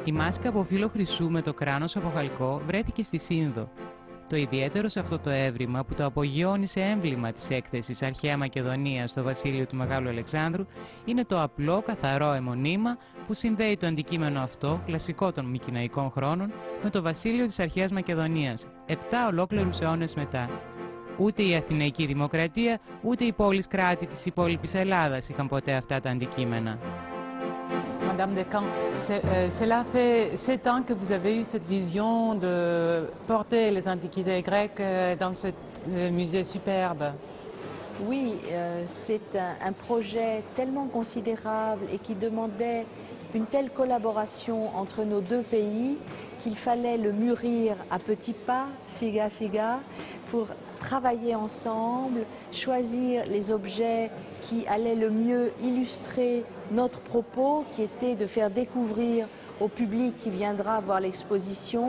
Η μάσκα από φύλλο χρυσού με το κράνος από χαλκό βρέθηκε στη Σύνδο. Το ιδιαίτερο σε αυτό το έβριμα, που το απογειώνει σε έμβλημα της έκθεσης Αρχαία Μακεδονία στο βασίλειο του Μεγάλου Αλεξάνδρου, είναι το απλό, καθαρό αιμονήμα που συνδέει το αντικείμενο αυτό, κλασικό των μικηναϊκών χρόνων, με το βασίλειο της Αρχαίας Μακεδονίας, 7 ολόκληρους αιώνες μετά. Ούτε η Αθηναϊκή Δημοκρατία, ούτε οι πόλεις κράτη της υπόλοιπης Ελλάδας είχαν ποτέ αυτά τα αντικείμενα. Madame Descamps, cela fait 7 ans que vous avez eu cette vision de porter les antiquités grecques dans ce musée superbe. Oui, c'est un projet tellement considérable et qui demandait une telle collaboration entre nos deux pays qu'il fallait le mûrir à petits pas, siga siga, pour travailler ensemble, choisir les objets qui allaient le mieux illustrer notre propos, qui était de faire découvrir au public qui viendra voir l'exposition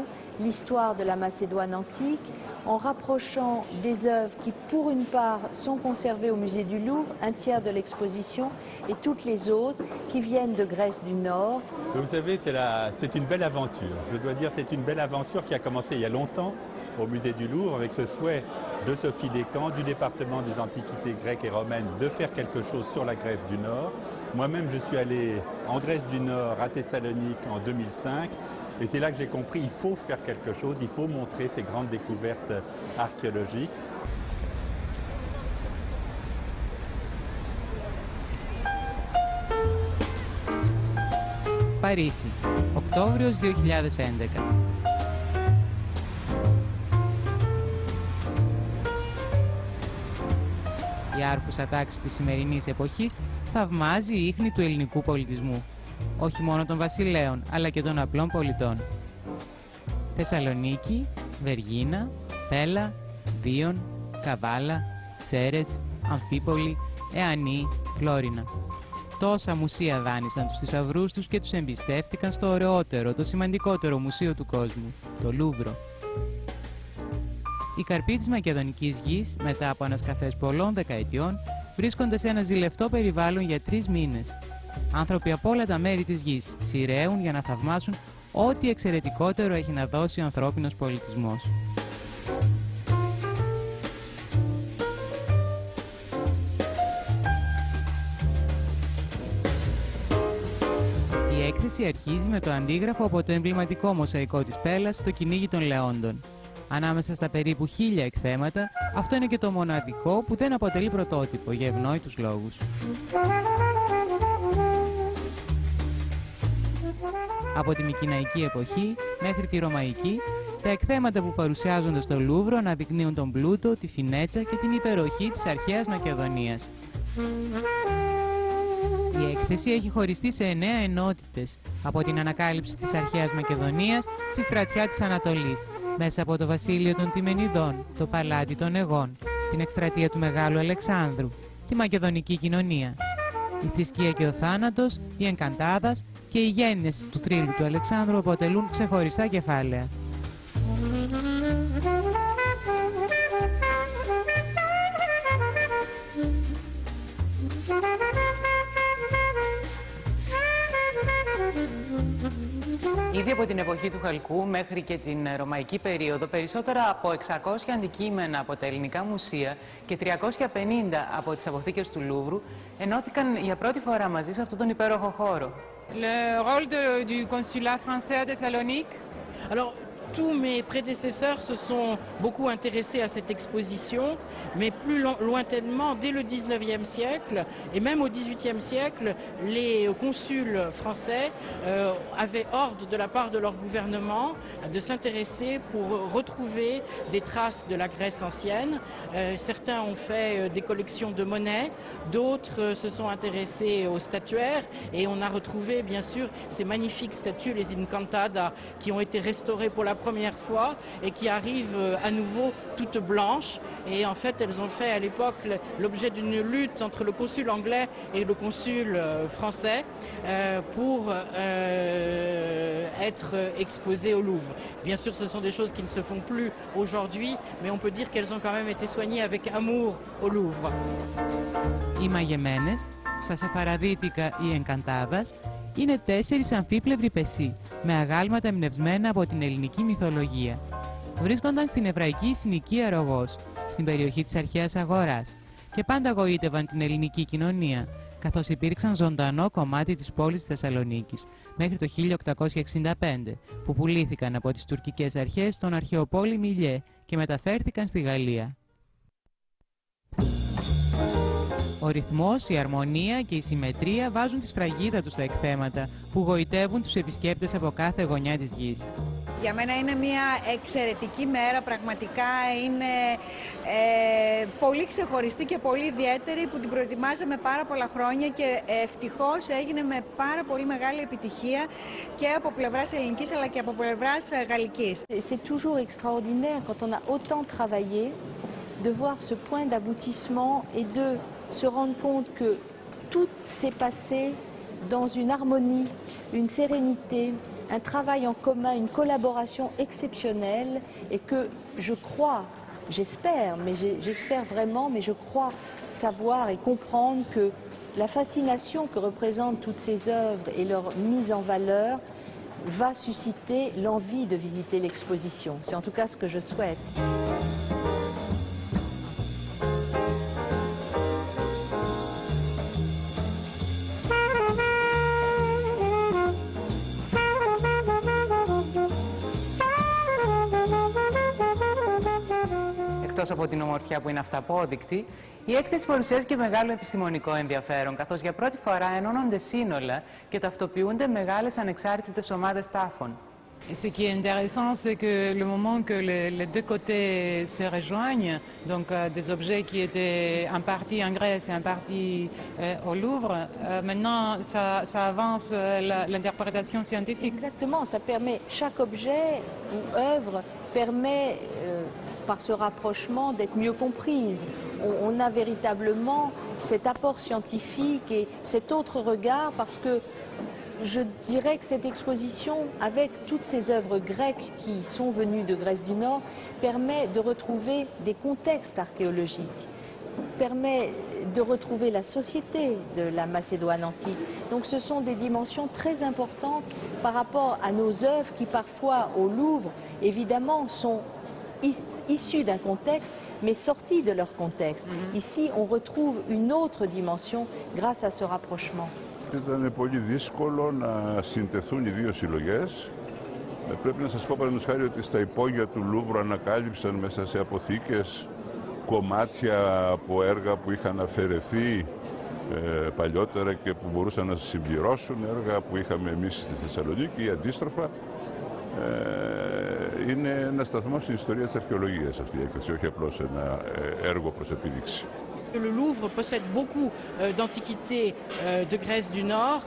l'histoire de la Macédoine antique, en rapprochant des œuvres qui, pour une part, sont conservées au musée du Louvre, un tiers de l'exposition, et toutes les autres qui viennent de Grèce du Nord. Vous savez, c'est une belle aventure. Je dois dire, c'est une belle aventure qui a commencé il y a longtemps au musée du Louvre, avec ce souhait de Sophie Descamps, du département des antiquités grecques et romaines, de faire quelque chose sur la Grèce du Nord. Moi-même, je suis allé en Grèce du Nord, à Thessalonique, en 2005. Et c'est là que j'ai compris qu'il faut faire quelque chose, il faut montrer ces grandes découvertes archéologiques. Παρίσι, Οκτώβριος 2011. Η άρχουσα τάξη της σημερινής εποχής θαυμάζει η ίχνη του ελληνικού πολιτισμού. Όχι μόνο των βασιλέων, αλλά και των απλών πολιτών. Θεσσαλονίκη, Βεργίνα, Πέλα, Δίον, Καβάλα, Σέρες, Αμφίπολη, Εανή, Φλόρινα. Τόσα μουσεία δάνεισαν τους θησαυρούς τους και τους εμπιστεύτηκαν στο ωραιότερο, το σημαντικότερο μουσείο του κόσμου, το Λούβρο. Οι καρποί της μακεδονικής γης, μετά από ανασκαφές πολλών δεκαετιών, βρίσκονται σε ένα ζηλευτό περιβάλλον για 3 μήνες. Άνθρωποι από όλα τα μέρη της γης σειραίουν για να θαυμάσουν ό,τι εξαιρετικότερο έχει να δώσει ο ανθρώπινος πολιτισμός. Η έκθεση αρχίζει με το αντίγραφο από το εμβληματικό μοσαϊκό της Πέλας στο κυνήγι των Λεόντων. Ανάμεσα στα περίπου 1000 εκθέματα, αυτό είναι και το μοναδικό που δεν αποτελεί πρωτότυπο για ευνόητους λόγους. Από τη Μικηναϊκή εποχή μέχρι τη Ρωμαϊκή, τα εκθέματα που παρουσιάζονται στο Λούβρο αναδεικνύουν τον πλούτο, τη φινέτσα και την υπεροχή της αρχαίας Μακεδονίας. Η έκθεση έχει χωριστεί σε 9 ενότητες, από την ανακάλυψη της αρχαίας Μακεδονίας στη στρατιά της Ανατολής, μέσα από το βασίλειο των Τιμενιδών, το παλάτι των Αιγών, την εκστρατεία του Μεγάλου Αλεξάνδρου, τη μακεδονική κοινωνία, η θρησκεία και ο θάνατος, οι Ενκαντάδας και οι γέννες του θρύλου του Αλεξάνδρου αποτελούν ξεχωριστά κεφάλαια. Ήδη από την εποχή του Χαλκού μέχρι και την ρωμαϊκή περίοδο, περισσότερα από 600 αντικείμενα από τα ελληνικά μουσεία και 350 από τις αποθήκες του Λούβρου ενώθηκαν για πρώτη φορά μαζί σε αυτόν τον υπέροχο χώρο. Le rôle du consulat français à Thessalonique. Alors, tous mes prédécesseurs se sont beaucoup intéressés à cette exposition, mais plus lointainement, dès le 19e siècle, et même au 18e siècle, les consuls français avaient ordre de la part de leur gouvernement de s'intéresser pour retrouver des traces de la Grèce ancienne. Certains ont fait des collections de monnaies, d'autres se sont intéressés aux statuaires, et on a retrouvé bien sûr ces magnifiques statues, les Incantada, qui ont été restaurées pour la première fois et qui arrivent à nouveau toutes blanches. Et en fait, elles ont fait à l'époque l'objet d'une lutte entre le consul anglais et le consul français pour être exposées au Louvre. Bien sûr, ce sont des choses qui ne se font plus aujourd'hui, mais on peut dire qu'elles ont quand même été soignées avec amour au Louvre. Οι μαγεμένες, στα Σεφαραδίτικα ή Ενκαντάδας, είναι 4 αμφίπλευροι πεσί, με αγάλματα εμπνευσμένα από την ελληνική μυθολογία. Βρίσκονταν στην εβραϊκή συνοικία Ρογός, στην περιοχή της Αρχαίας Αγοράς, και πάντα γοήτευαν την ελληνική κοινωνία, καθώς υπήρξαν ζωντανό κομμάτι της πόλης Θεσσαλονίκης, μέχρι το 1865, που πουλήθηκαν από τις τουρκικές αρχές στον αρχαιοπόλη Μιλιέ και μεταφέρθηκαν στη Γαλλία. Ο ρυθμός, η αρμονία και η συμμετρία βάζουν τη σφραγίδα τους στα εκθέματα που γοητεύουν τους επισκέπτες από κάθε γωνιά της γης. Για μένα είναι μια εξαιρετική μέρα, πραγματικά είναι πολύ ξεχωριστή και πολύ ιδιαίτερη που την προετοιμάζαμε πάρα πολλά χρόνια και ευτυχώς έγινε με πάρα πολύ μεγάλη επιτυχία και από πλευράς ελληνικής αλλά και από πλευράς γαλλικής. C'est toujours extraordinaire quand on a autant travaillé de voir ce point d'aboutissement et de se rendre compte que tout s'est passé dans une harmonie, une sérénité, un travail en commun, une collaboration exceptionnelle et que je crois, j'espère vraiment, mais je crois savoir et comprendre que la fascination que représentent toutes ces œuvres et leur mise en valeur va susciter l'envie de visiter l'exposition. C'est en tout cas ce que je souhaite. Εκτός από την ομορφιά που είναι αυταπόδεικτη, η έκθεση παρουσιάζει και μεγάλο επιστημονικό ενδιαφέρον, καθώς για πρώτη φορά ενώνονται σύνολα και ταυτοποιούνται μεγάλες ανεξάρτητες ομάδες τάφων. Ce qui est intéressant, c'est que le moment que les deux côtés se rejoignent, donc des objets qui étaient en partie en Grèce et en partie au Louvre, maintenant ça avance l'interprétation scientifique. Exactement, ça permet, chaque objet ou œuvre permet par ce rapprochement d'être mieux comprise. On a véritablement cet apport scientifique et cet autre regard parce que je dirais que cette exposition, avec toutes ces œuvres grecques qui sont venues de Grèce du Nord, permet de retrouver des contextes archéologiques, permet de retrouver la société de la Macédoine antique. Donc ce sont des dimensions très importantes par rapport à nos œuvres qui parfois au Louvre, évidemment, sont issues d'un contexte, mais sorties de leur contexte. Ici, on retrouve une autre dimension grâce à ce rapprochement. Ήταν πολύ δύσκολο να συντεθούν οι δύο συλλογές. Πρέπει να σας πω παραδείγματος χάρη ότι στα υπόγεια του Λούβρου ανακάλυψαν μέσα σε αποθήκες κομμάτια από έργα που είχαν αφαιρεθεί παλιότερα και που μπορούσαν να συμπληρώσουν έργα που είχαμε εμείς στη Θεσσαλονίκη ή αντίστροφα. Είναι ένα σταθμό στην ιστορία της αρχαιολογίας αυτή η έκθεση, όχι απλώς ένα έργο προς επίδειξη. Le Louvre possède beaucoup d'antiquités de Grèce du Nord,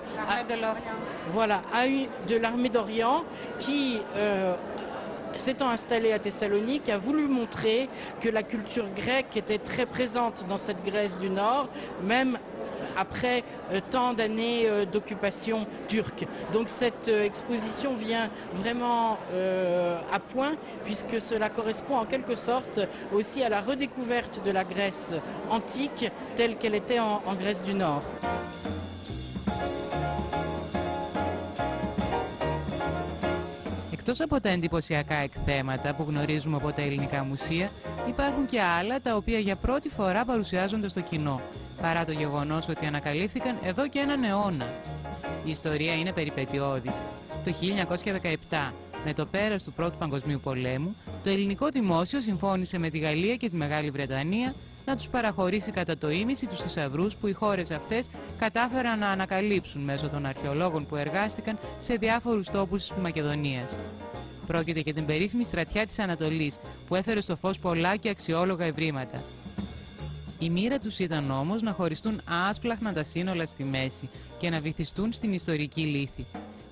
de l'armée d'Orient qui, s'étant installée à Thessalonique, a voulu montrer que la culture grecque était très présente dans cette Grèce du Nord, même après tant d'années d'occupation turque. Donc cette exposition vient vraiment à point, puisque cela correspond en quelque sorte aussi à la redécouverte de la Grèce antique telle qu'elle était en Grèce du Nord. Εκτός από τα εντυπωσιακά εκθέματα που γνωρίζουμε από τα ελληνικά μουσεία, υπάρχουν και άλλα τα οποία για πρώτη φορά παρουσιάζονται στο κοινό, παρά το γεγονός ότι ανακαλύφθηκαν εδώ και έναν αιώνα. Η ιστορία είναι περιπετειώδης. Το 1917, με το πέρας του Πρώτου Παγκοσμίου Πολέμου, το ελληνικό δημόσιο συμφώνησε με τη Γαλλία και τη Μεγάλη Βρετανία να τους παραχωρήσει κατά το ίμιση τους θησαυρούς που οι χώρες αυτές κατάφεραν να ανακαλύψουν μέσω των αρχαιολόγων που εργάστηκαν σε διάφορους τόπους της Μακεδονίας. Πρόκειται για την περίφημη στρατιά της Ανατολής, που έφερε στο φως πολλά και αξιόλογα ευρήματα. Η μοίρα τους ήταν όμως να χωριστούν άσπλαχνα τα σύνολα στη μέση και να βυθιστούν στην ιστορική λίθη,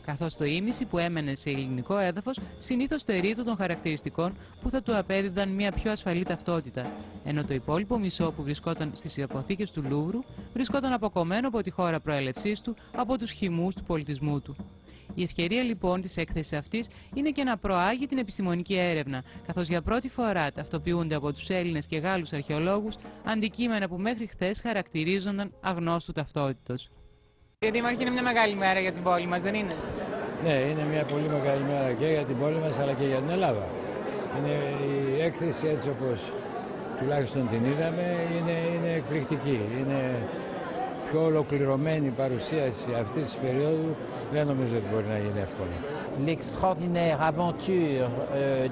καθώς το ίμιση που έμενε σε ελληνικό έδαφος συνήθως στερείτο των χαρακτηριστικών που θα του απέδιδαν μια πιο ασφαλή ταυτότητα, ενώ το υπόλοιπο μισό που βρισκόταν στις αποθήκες του Λούβρου βρισκόταν αποκομμένο από τη χώρα προέλευσής του, από τους χυμούς του πολιτισμού του. Η ευκαιρία λοιπόν της έκθεσης αυτής είναι και να προάγει την επιστημονική έρευνα, καθώς για πρώτη φορά ταυτοποιούνται από τους Έλληνες και Γάλλους αρχαιολόγους αντικείμενα που μέχρι χθες χαρακτηρίζονταν αγνώστου ταυτότητος. Γιατί Δήμαρχε, είναι μια μεγάλη μέρα για την πόλη μας, δεν είναι? Ναι, είναι μια πολύ μεγάλη μέρα και για την πόλη μας αλλά και για την Ελλάδα. Είναι η έκθεση έτσι όπως τουλάχιστον την είδαμε, είναι εκπληκτική. Είναι πιο ολοκληρωμένη η παρουσίαση αυτής της περίοδου, δεν νομίζω ότι μπορεί να γίνει εύκολα. L'extraordinaire aventure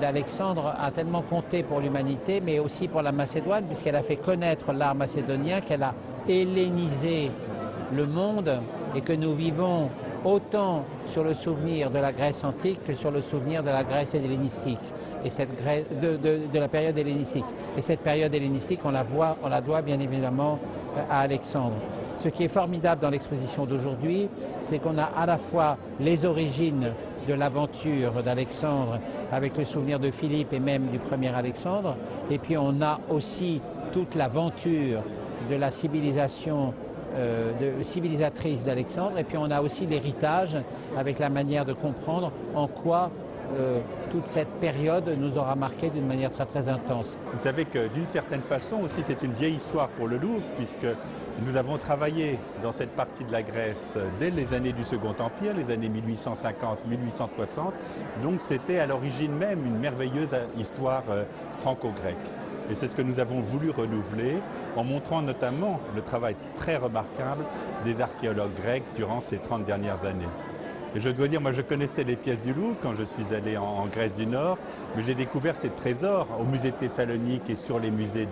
d'Alexandre a tellement compté pour l'humanité, mais aussi pour la Macédoine, puisqu'elle a fait connaître l'art macédonien, qu'elle a hellénisé le monde, et que nous vivons autant sur le souvenir de la Grèce antique que sur le souvenir de la Grèce hellénistique, et de la période hellénistique. Et cette période hellénistique, on la doit bien évidemment à Alexandre. Ce qui est formidable dans l'exposition d'aujourd'hui, c'est qu'on a à la fois les origines de l'aventure d'Alexandre avec le souvenir de Philippe et même du premier Alexandre, et puis on a aussi toute l'aventure de la civilisation civilisatrice d'Alexandre, et puis on a aussi l'héritage avec la manière de comprendre en quoi toute cette période nous aura marqué d'une manière très très intense. Vous savez que d'une certaine façon aussi c'est une vieille histoire pour le Louvre, puisque nous avons travaillé dans cette partie de la Grèce dès les années du Second Empire, les années 1850-1860, donc c'était à l'origine même une merveilleuse histoire franco-grecque. Et c'est ce que nous avons voulu renouveler en montrant notamment le travail très remarquable des archéologues grecs durant ces 30 dernières années. Et je dois dire, moi je connaissais les pièces du Louvre quand je suis allé en Grèce du Nord, mais j'ai découvert ces trésors au musée de Thessalonique et sur les musées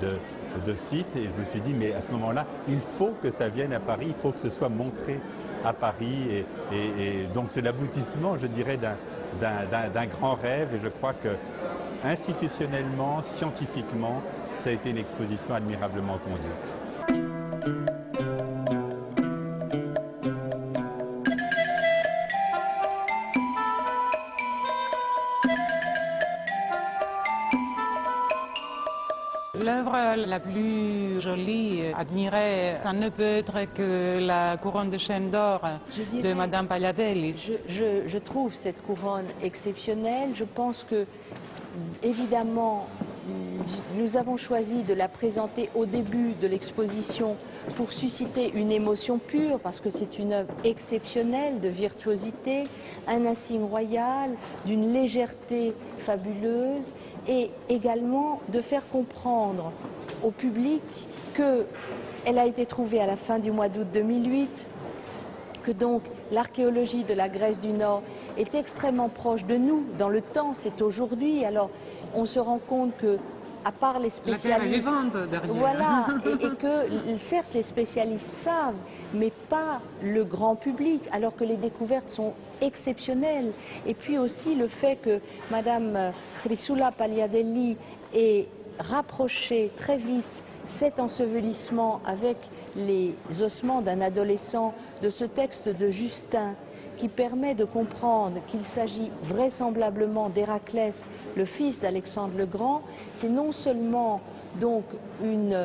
de sites, et je me suis dit, mais à ce moment-là, il faut que ça vienne à Paris, il faut que ce soit montré à Paris, et donc c'est l'aboutissement, je dirais, d'un grand rêve, et je crois que institutionnellement, scientifiquement, ça a été une exposition admirablement conduite. L'œuvre la plus jolie, admirée, ça ne peut être que la couronne de chêne d'or de Madame Paliadelis. Je trouve cette couronne exceptionnelle. Je pense que, évidemment, nous avons choisi de la présenter au début de l'exposition pour susciter une émotion pure, parce que c'est une œuvre exceptionnelle de virtuosité, un insigne royal, d'une légèreté fabuleuse, et également de faire comprendre au public qu'elle a été trouvée à la fin du mois d'août 2008, que donc l'archéologie de la Grèce du Nord est extrêmement proche de nous, dans le temps, c'est aujourd'hui. Alors on se rend compte que, à part les spécialistes, voilà, et que certes les spécialistes savent, mais pas le grand public, alors que les découvertes sont exceptionnelles. Et puis aussi le fait que Madame Chrysoula Paliadeli ait rapproché très vite cet ensevelissement avec les ossements d'un adolescent de ce texte de Justin, qui permet de comprendre qu'il s'agit vraisemblablement d'Héraclès, le fils d'Alexandre le Grand. C'est non seulement donc une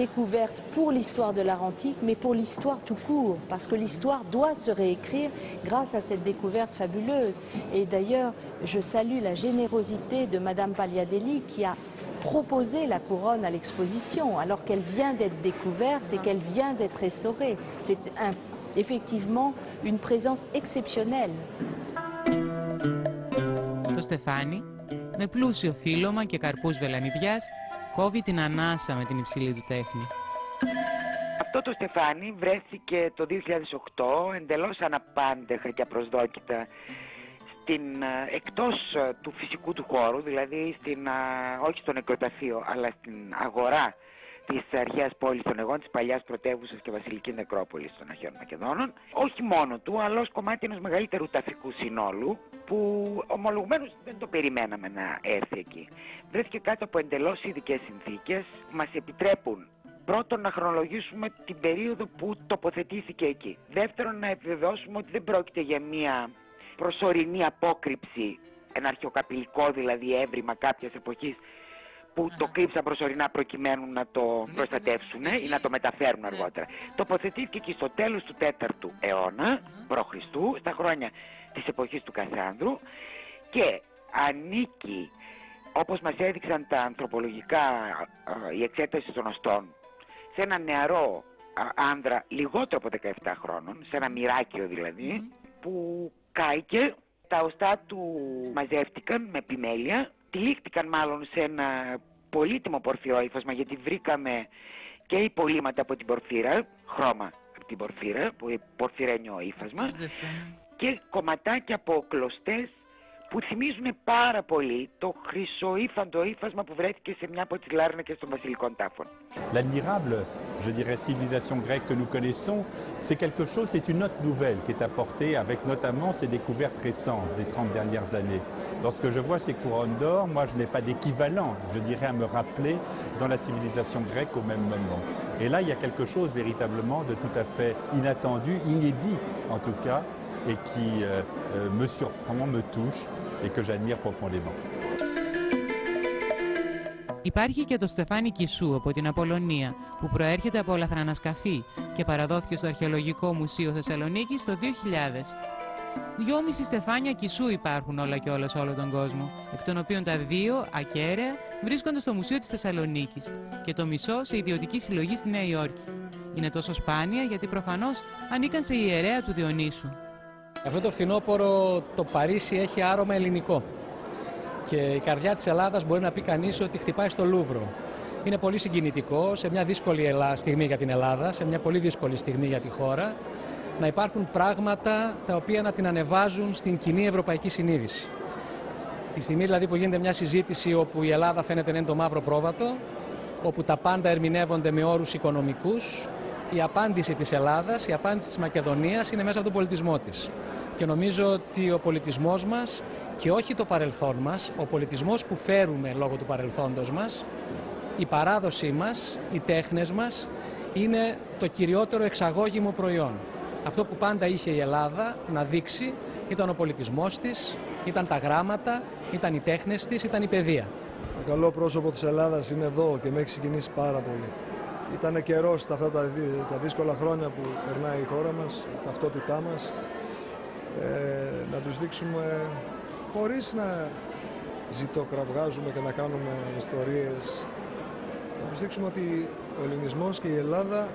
découverte pour l'histoire de l'art antique, mais pour l'histoire tout court, parce que l'histoire doit se réécrire grâce à cette découverte fabuleuse. Et d'ailleurs, je salue la générosité de Madame Paliadeli qui a proposé la couronne à l'exposition, alors qu'elle vient d'être découverte et qu'elle vient d'être restaurée. C'est effectivement une présence exceptionnelle. Το Στεφάνι, με πλούσιο φύλλωμα και καρπούς βελανιδιάς, κόβει την ανάσα με την υψηλή του τέχνη. Αυτό το Στεφάνι βρέθηκε το 2008 εντελώς αναπάντεχα και απροσδόκητα εκτός του φυσικού του χώρου, δηλαδή όχι στο νεκροταφείο, αλλά στην αγορά της αρχαίας πόλης των Αιγών, της παλιάς πρωτεύουσας και βασιλικής νεκρόπολης των Αρχαίων Μακεδόνων. Όχι μόνο του, αλλά ως κομμάτι ενός μεγαλύτερου ταφικού συνόλου, που ομολογουμένως δεν το περιμέναμε να έρθει εκεί. Βρέθηκε κάτω από εντελώς ειδικές συνθήκες που μας επιτρέπουν πρώτον να χρονολογήσουμε την περίοδο που τοποθετήθηκε εκεί. Δεύτερον, να επιβεβαιώσουμε ότι δεν πρόκειται για μια προσωρινή απόκρυψη, ένα αρχαιοκαπηλικό δηλαδή έβριμα κάποιας εποχής, που το κρύψαν προσωρινά προκειμένου να το προστατεύσουν ή να το μεταφέρουν αργότερα. Τοποθετήθηκε και στο τέλος του 4ου αιώνα π.Χ., στα χρόνια της εποχής του Κασάνδρου, και ανήκει, όπως μας έδειξαν τα ανθρωπολογικά, η εξέταση των οστών, σε ένα νεαρό άνδρα λιγότερο από 17 χρόνων, σε ένα μοιράκιο δηλαδή, που κάηκε. Τα οστά του μαζεύτηκαν με επιμέλεια, τυλίχτηκαν μάλλον σε ένα πολύτιμο πορφυρό ύφασμα, γιατί βρήκαμε και υπολείμματα από την πορφύρα, χρώμα από την πορφύρα, πορφυρένιο ύφασμα, και κομματάκια από κλωστές που θυμίζουν πάρα πολύ το χρυσοήφαντο ύφασμα που βρέθηκε σε μια από τις Λάρνακες των βασιλικών τάφων. L'admirable, je dirais, civilisation grecque que nous connaissons, c'est quelque chose, c'est une note nouvelle qui est apportée avec notamment ces découvertes récentes des 30 dernières années. Lorsque je vois ces couronnes d'or, moi je n'ai pas d'équivalent, je dirais, à me rappeler dans la civilisation grecque au même moment. Et là, il y a quelque chose véritablement de tout à fait inattendu, inédit en tout cas, et qui me surprend, me touche et que j'admire profondément. Υπάρχει και το στεφάνι Κισού από την Απολωνία, που προέρχεται από λαθρανασκαφή και παραδόθηκε στο Αρχαιολογικό Μουσείο Θεσσαλονίκης το 2000. 2,5 στεφάνια Κισού υπάρχουν όλα και όλα σε όλο τον κόσμο, εκ των οποίων τα 2, ακέραια, βρίσκονται στο Μουσείο της Θεσσαλονίκης και το μισό σε ιδιωτική συλλογή στη Νέα Υόρκη. Είναι τόσο σπάνια γιατί προφανώς ανήκαν σε ιερέα του Διονύσου. Αυτό το φθινόπωρο το Παρίσι έχει άρωμα ελληνικό και η καρδιά της Ελλάδας μπορεί να πει κανείς ότι χτυπάει στο Λούβρο. Είναι πολύ συγκινητικό σε μια δύσκολη στιγμή για την Ελλάδα, σε μια πολύ δύσκολη στιγμή για τη χώρα, να υπάρχουν πράγματα τα οποία να την ανεβάζουν στην κοινή ευρωπαϊκή συνείδηση. Τη στιγμή δηλαδή που γίνεται μια συζήτηση όπου η Ελλάδα φαίνεται να είναι το μαύρο πρόβατο, όπου τα πάντα ερμηνεύονται με όρους οικονομικούς, η απάντηση της Ελλάδας, η απάντηση της Μακεδονίας είναι μέσα από τον πολιτισμό της. Και νομίζω ότι ο πολιτισμός μας και όχι το παρελθόν μας, ο πολιτισμός που φέρουμε λόγω του παρελθόντος μας, η παράδοσή μας, οι τέχνες μας, είναι το κυριότερο εξαγώγημο προϊόν. Αυτό που πάντα είχε η Ελλάδα να δείξει ήταν ο πολιτισμός της, ήταν τα γράμματα, ήταν οι τέχνες της, ήταν η παιδεία. Το καλό πρόσωπο της Ελλάδας είναι εδώ και με έχει συγκινήσει πάρα πολύ. Ήταν καιρός αυτά τα δύσκολα χρόνια που περνάει η χώρα μας, η ταυτότητά μας, να τους δείξουμε χωρίς να ζητοκραυγάζουμε και να κάνουμε ιστορίες, να τους δείξουμε ότι ο ελληνισμός και η Ελλάδα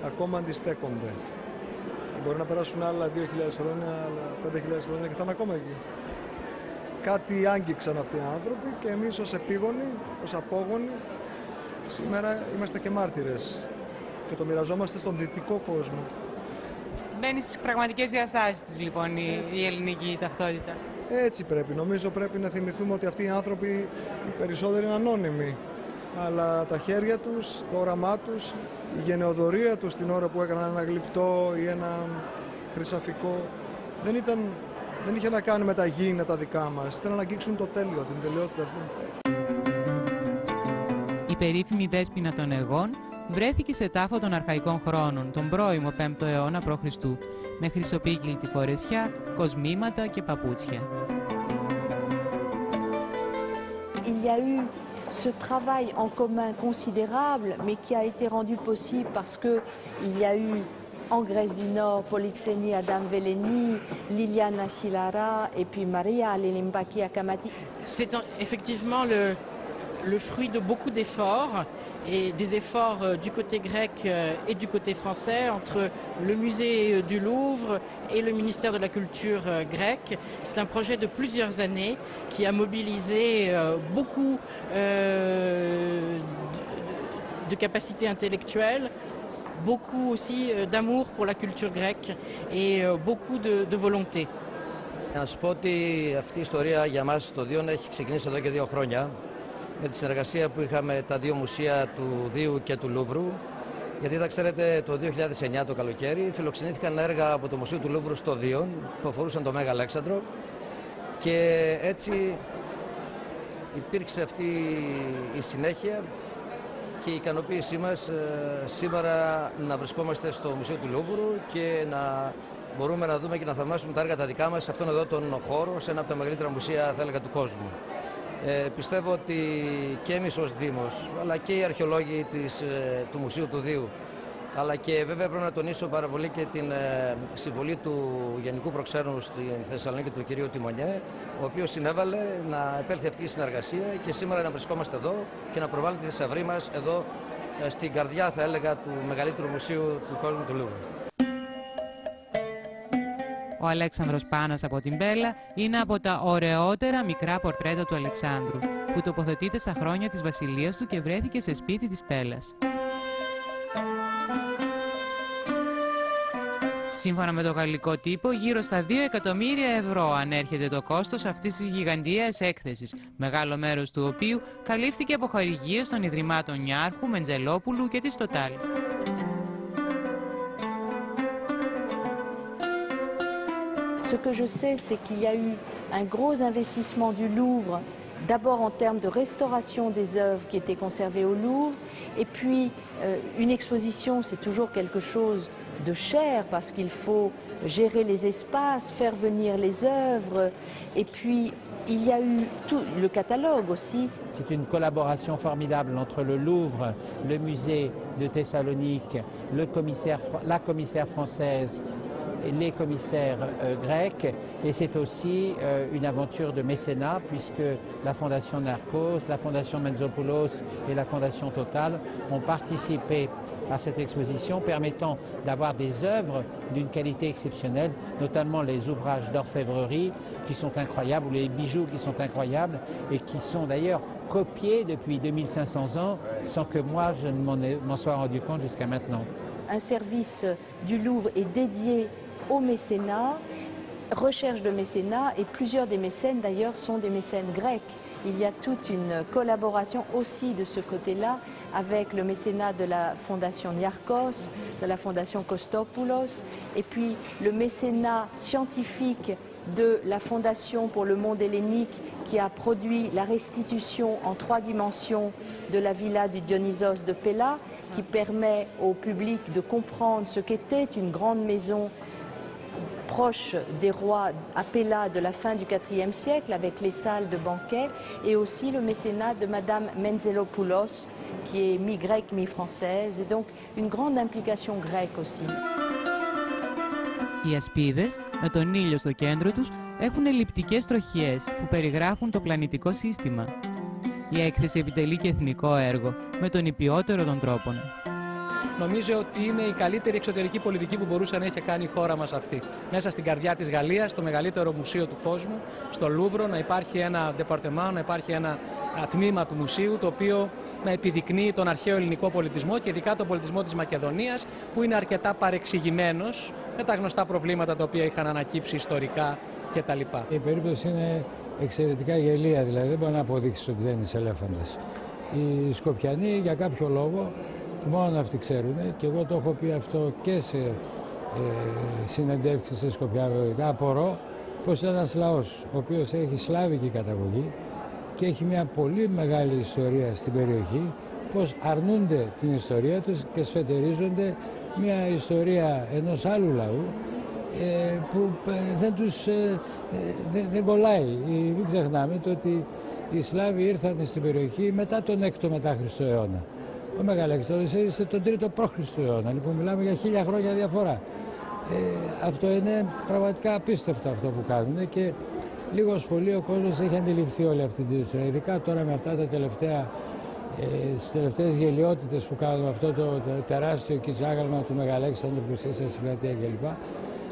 ακόμα αντιστέκονται. Και μπορεί να περάσουν άλλα 2.000 χρόνια, άλλα 5.000 χρόνια και θα είναι ακόμα εκεί. Κάτι άγγιξαν αυτοί οι άνθρωποι και εμείς ως επίγονοι, ως απόγονοι, σήμερα είμαστε και μάρτυρες και το μοιραζόμαστε στον δυτικό κόσμο. Μπαίνει στις πραγματικές διαστάσεις της λοιπόν η ελληνική ταυτότητα. Έτσι πρέπει. Νομίζω πρέπει να θυμηθούμε ότι αυτοί οι άνθρωποι οι περισσότεροι είναι ανώνυμοι. Αλλά τα χέρια τους, το όραμά τους, η γενεοδορία τους την ώρα που έκαναν ένα γλυπτό ή ένα χρυσαφικό δεν είχε να κάνει με τα γήινα τα δικά μας. Ήθελαν να αγγίξουν το τέλειο, την τελειότητα αυτή. Η περίφημη Δέσποινα των Αιγών βρέθηκε σε τάφο των αρχαϊκών χρόνων, τον πρώιμο 5ο αιώνα π.Χ., με χρυσοπίκυλτη φορεσιά, κοσμήματα και παπούτσια. Il y a eu ce travail en commun considérable, mais qui a été rendu possible parce qu'il y a eu en Grèce du Nord, Polyxénie, Adam Veleni, Liliana Chilara et puis Maria Lelimbaki Akamati. C'est effectivement le fruit de beaucoup d'efforts et des efforts du côté grec et du côté français entre le musée du Louvre et le ministère de la Culture grec. C'est un projet de plusieurs années qui a mobilisé beaucoup de capacités intellectuelles, beaucoup aussi d'amour pour la culture grecque et beaucoup de volonté. Να σας πω ότι αυτή η ιστορία για μας το Δίον έχει ξεκινήσει εδώ και 2 χρόνια με τη συνεργασία που είχαμε τα 2 μουσεία του Δίου και του Λούβρου, γιατί θα ξέρετε το 2009 το καλοκαίρι φιλοξενήθηκαν έργα από το Μουσείο του Λούβρου στο Δίον που αφορούσαν το Μέγα Αλέξανδρο και έτσι υπήρξε αυτή η συνέχεια και η ικανοποίησή μας σήμερα να βρισκόμαστε στο Μουσείο του Λούβρου και να μπορούμε να δούμε και να θαυμάσουμε τα έργα τα δικά μας σε αυτόν εδώ τον χώρο, σε ένα από τα μεγαλύτερα μουσεία θα έλεγα του κόσμου. Πιστεύω ότι και εμείς ως Δήμος, αλλά και οι αρχαιολόγοι του Μουσείου του Δίου, αλλά και βέβαια πρέπει να τονίσω πάρα πολύ και την συμβολή του Γενικού Προξένου στη Θεσσαλονίκη του κυρίου Τιμονιέ, ο οποίος συνέβαλε να επέλθει αυτή η συνεργασία και σήμερα να βρισκόμαστε εδώ και να προβάλλουμε τη θησαυρή μας εδώ στην καρδιά, θα έλεγα, του μεγαλύτερου μουσείου του κόσμου του Λούβρου. Ο Αλέξανδρος Πάνας από την Μπέλα είναι από τα ωραιότερα μικρά πορτρέτα του Αλεξάνδρου, που τοποθετείται στα χρόνια της βασιλείας του και βρέθηκε σε σπίτι της Πέλας. Σύμφωνα με το γαλλικό τύπο, γύρω στα 2 εκατομμύρια ευρώ ανέρχεται το κόστος αυτής της γιγαντιαίας έκθεσης, μεγάλο μέρος του οποίου καλύφθηκε από χορηγίες των Ιδρυμάτων Νιάρχου, Μεντζελόπουλου και της Total. Ce que je sais, c'est qu'il y a eu un gros investissement du Louvre, d'abord en termes de restauration des œuvres qui étaient conservées au Louvre, et puis une exposition, c'est toujours quelque chose de cher parce qu'il faut gérer les espaces, faire venir les œuvres, et puis il y a eu tout le catalogue aussi. C'est une collaboration formidable entre le Louvre, le musée de Thessalonique, la commissaire française, les commissaires grecs, et c'est aussi une aventure de mécénat puisque la Fondation Narcos, la Fondation Menzopoulos et la Fondation Total ont participé à cette exposition permettant d'avoir des œuvres d'une qualité exceptionnelle, notamment les ouvrages d'orfèvrerie qui sont incroyables, ou les bijoux qui sont incroyables et qui sont d'ailleurs copiés depuis 2500 ans sans que moi je ne m'en sois rendu compte jusqu'à maintenant. Un service du Louvre est dédié au mécénat, recherche de mécénat, et plusieurs des mécènes d'ailleurs sont des mécènes grecs. Il y a toute une collaboration aussi de ce côté-là avec le mécénat de la Fondation Niarchos, de la Fondation Kostopoulos, et puis le mécénat scientifique de la Fondation pour le monde hellénique qui a produit la restitution en 3 dimensions de la villa du Dionysos de Pella, qui permet au public de comprendre ce qu'était une grande maison proche des rois à Pella de la fin du IVe siècle, avec les salles de banquet, et aussi le mécénat de Madame Menzhelopoulos, qui est mi-grecque, mi-française, et donc une grande implication grecque aussi. Οι ασπίδες, με τον ήλιο στο κέντρο τους, έχουν ελλειπτικές τροχιές που περιγράφουν το πλανητικό σύστημα. Η έκθεση επιτελεί και εθνικό έργο, με τον υπιότερο των τρόπων. Νομίζω ότι είναι η καλύτερη εξωτερική πολιτική που μπορούσε να έχει κάνει η χώρα μας αυτή. Μέσα στην καρδιά της Γαλλίας, στο μεγαλύτερο μουσείο του κόσμου, στο Λούβρο, να υπάρχει ένα ντεπαρτεμάν, να υπάρχει ένα τμήμα του μουσείου, το οποίο να επιδεικνύει τον αρχαίο ελληνικό πολιτισμό και ειδικά τον πολιτισμό της Μακεδονίας, που είναι αρκετά παρεξηγημένος με τα γνωστά προβλήματα τα οποία είχαν ανακύψει ιστορικά κτλ. Η περίπτωση είναι εξαιρετικά γελία, δηλαδή δεν μπορεί να αποδείξει ότι δεν είναι ελέφαντας. Οι Σκοπιανοί για κάποιο λόγο, μόνο αυτοί ξέρουν, και εγώ το έχω πει αυτό και σε συνεντεύξεις σε Σκοπιά, απορώ πως ένας λαός ο οποίος έχει σλάβικη καταγωγή και έχει μια πολύ μεγάλη ιστορία στην περιοχή, πως αρνούνται την ιστορία τους και σφετερίζονται μια ιστορία ενός άλλου λαού που δεν κολλάει. Μην ξεχνάμε το ότι οι Σλάβοι ήρθαν στην περιοχή μετά τον 6ο μετά Χριστό αιώνα. Ο Μεγαλέξανδρος έζησε τον 3ο π.Χ. αιώνα, λοιπόν μιλάμε για 1000 χρόνια διαφορά. Αυτό είναι πραγματικά απίστευτο αυτό που κάνουν και λίγος πολύ ο κόσμος έχει αντιληφθεί όλη αυτή την ιστορία. Ειδικά τώρα με αυτά τα τις τελευταίες γελιότητες που κάνουν, αυτό το τεράστιο κιτσάγαλμα του Μεγαλέξανδρου που στήσε στην πλατεία κλπ.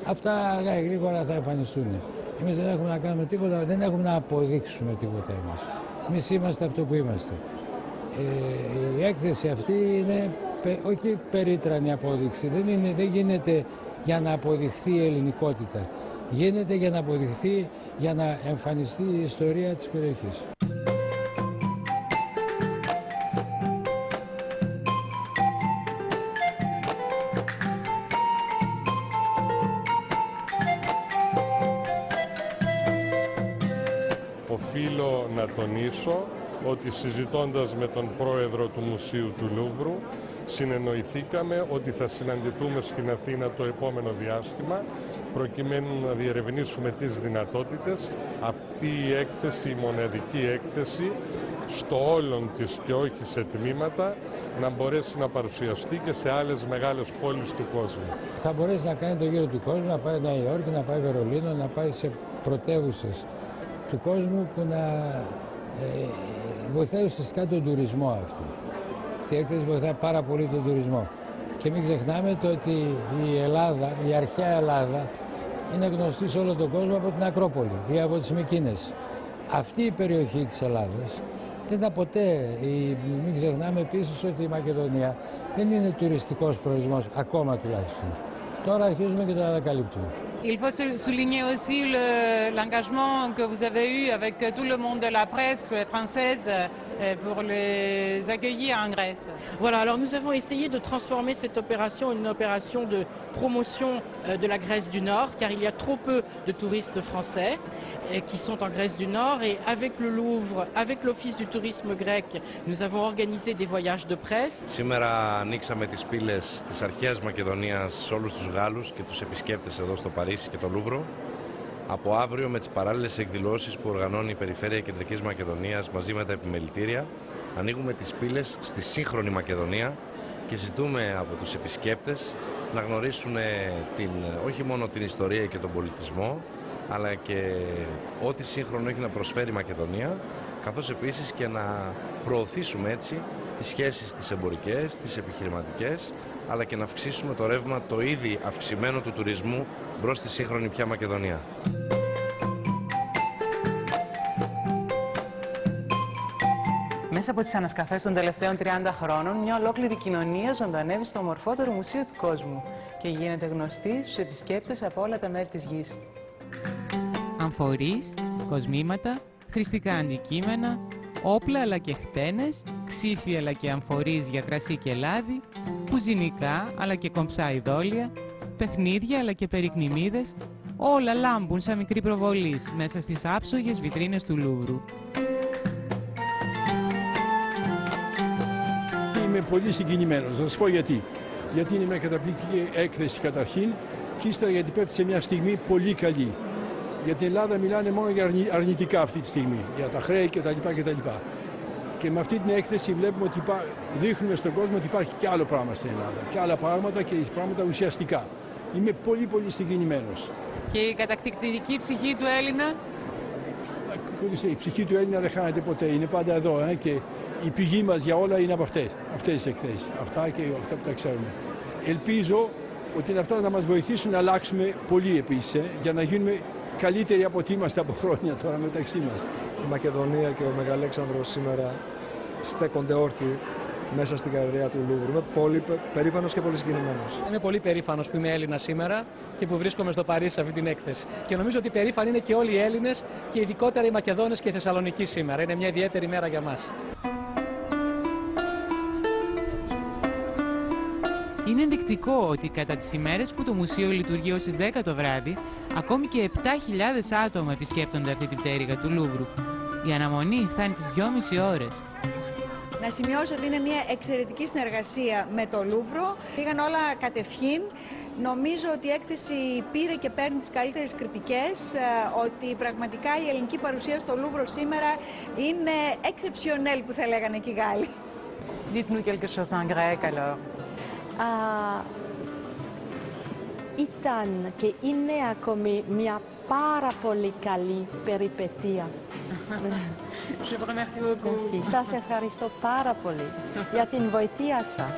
Αυτά αργά ή γρήγορα θα εμφανιστούν. Εμείς δεν έχουμε να κάνουμε τίποτα, δεν έχουμε να αποδείξουμε τίποτα εμείς. Εμείς είμαστε αυτό που είμαστε. Η έκθεση αυτή είναι όχι περίτρανη απόδειξη, δεν γίνεται για να αποδειχθεί η ελληνικότητα. Γίνεται για να αποδειχθεί, για να εμφανιστεί η ιστορία της περιοχής. Οφείλω να τονίσω ότι συζητώντας με τον πρόεδρο του Μουσείου του Λούβρου συνεννοηθήκαμε ότι θα συναντηθούμε στην Αθήνα το επόμενο διάστημα προκειμένου να διερευνήσουμε τις δυνατότητες αυτή η έκθεση, η μοναδική έκθεση στο όλον της και όχι σε τμήματα να μπορέσει να παρουσιαστεί και σε άλλες μεγάλες πόλεις του κόσμου. Θα μπορέσει να κάνει το γύρο του κόσμου, να πάει Νέα Υόρκη, να πάει Βερολίνο, να πάει σε πρωτεύουσες του κόσμου που να βοηθάει ουσιαστικά τον τουρισμό αυτό. Αυτή η έκθεση βοηθάει πάρα πολύ τον τουρισμό. Και μην ξεχνάμε το ότι η Ελλάδα, η αρχαία Ελλάδα, είναι γνωστή σε όλο τον κόσμο από την Ακρόπολη ή από τις Μυκήνες. Αυτή η περιοχή της Ελλάδας δεν ήταν ποτέ. Μην ξεχνάμε επίσης ότι η Μακεδονία δεν είναι τουριστικός προορισμός, ακόμα τουλάχιστον. Τώρα αρχίζουμε και το ανακαλύπτουμε. Il faut souligner aussi l'engagement que vous avez eu avec tout le monde de la presse française pour les accueillir en Grèce. Voilà, alors nous avons essayé de transformer cette opération en une opération de promotion de la Grèce du Nord, car il y a trop peu de touristes français qui sont en Grèce du Nord. Et avec le Louvre, avec l'Office du tourisme grec, nous avons organisé des voyages de presse. Σήμερα ανοίξαμε τις πύλες της αρχαίας Μακεδονίας σε όλους τους Γάλλους και τους επισκέπτες εδώ στο Παρίσι και το Λούβρο. Από αύριο με τις παράλληλες εκδηλώσεις που οργανώνει η Περιφέρεια Κεντρικής Μακεδονίας μαζί με τα επιμελητήρια, ανοίγουμε τις πύλες στη σύγχρονη Μακεδονία και ζητούμε από τους επισκέπτες να γνωρίσουν όχι μόνο την ιστορία και τον πολιτισμό, αλλά και ό,τι σύγχρονο έχει να προσφέρει η Μακεδονία, καθώς επίσης και να προωθήσουμε έτσι τις σχέσεις τις εμπορικές, τις επιχειρηματικές, αλλά και να αυξήσουμε το ρεύμα το ήδη αυξημένο του τουρισμού μπρος στη σύγχρονη πια Μακεδονία. Μέσα από τις ανασκαφές των τελευταίων 30 χρόνων, μια ολόκληρη κοινωνία ζωντανεύει στο ομορφότερο μουσείο του κόσμου και γίνεται γνωστή στους επισκέπτες από όλα τα μέρη της γης. Αμφορείς, κοσμήματα, χρηστικά αντικείμενα, όπλα αλλά και χτένες, ξύφη αλλά και αμφορείς για κρασί και λάδι, κουζινικά αλλά και κομψά ειδόλια, παιχνίδια αλλά και περικνημίδες, όλα λάμπουν σαν μικρή προβολής μέσα στις άψογες βιτρίνες του Λούβρου. Είμαι πολύ συγκινημένος, θα σας πω γιατί. Γιατί είναι μια καταπληκτική έκθεση καταρχήν και ύστερα γιατί πέφτει σε μια στιγμή πολύ καλή. Για την Ελλάδα μιλάνε μόνο για αρνητικά αυτή τη στιγμή, για τα χρέη κτλ. Και με αυτή την έκθεση βλέπουμε ότι δείχνουμε στον κόσμο ότι υπάρχει και άλλο πράγμα στην Ελλάδα. Και άλλα πράγματα και πράγματα ουσιαστικά. Είμαι πολύ συγκινημένος. Και η κατακτητική ψυχή του Έλληνα. Η ψυχή του Έλληνα δεν χάνεται ποτέ, είναι πάντα εδώ και η πηγή μας για όλα είναι από αυτές τις εκθέσεις. Αυτά και αυτά που τα ξέρουμε. Ελπίζω ότι αυτά να μας βοηθήσουν να αλλάξουμε πολύ επίσης, για να γίνουμε καλύτεροι από ό,τι είμαστε από χρόνια τώρα μεταξύ μας. Η Μακεδονία και ο Μεγαλέξανδρος σήμερα στέκονται όρθιοι μέσα στην καρδιά του Λούβρου. Είμαι πολύ περήφανος και πολύ συγκινημένος. Είμαι πολύ περήφανος που είμαι Έλληνας σήμερα και που βρίσκομαι στο Παρίσι σε αυτή την έκθεση. Και νομίζω ότι περήφανοι είναι και όλοι οι Έλληνες και ειδικότερα οι Μακεδόνες και οι Θεσσαλονικοί σήμερα. Είναι μια ιδιαίτερη μέρα για μας. Είναι ενδεικτικό ότι κατά τις ημέρες που το μουσείο λειτουργεί ως τις 10 το βράδυ, ακόμη και 7.000 άτομα επισκέπτονται αυτή την πτέρυγα του Λούβρου. Η αναμονή φτάνει τις 2,5 ώρες. Να σημειώσω ότι είναι μια εξαιρετική συνεργασία με το Λούβρο. Πήγαν όλα κατευχήν. Νομίζω ότι η έκθεση πήρε και παίρνει τις καλύτερες κριτικές, ότι πραγματικά η ελληνική παρουσία στο Λούβρο σήμερα είναι exceptionnel που θα λέγανε και οι Γάλλοι. Dites-nous quelque chose en grec alors. Ήταν και είναι ακόμη μια πάρα πολύ καλή περιπέτεια. Je vous remercie beaucoup. Σας ευχαριστώ πάρα πολύ για την βοήθεια σας.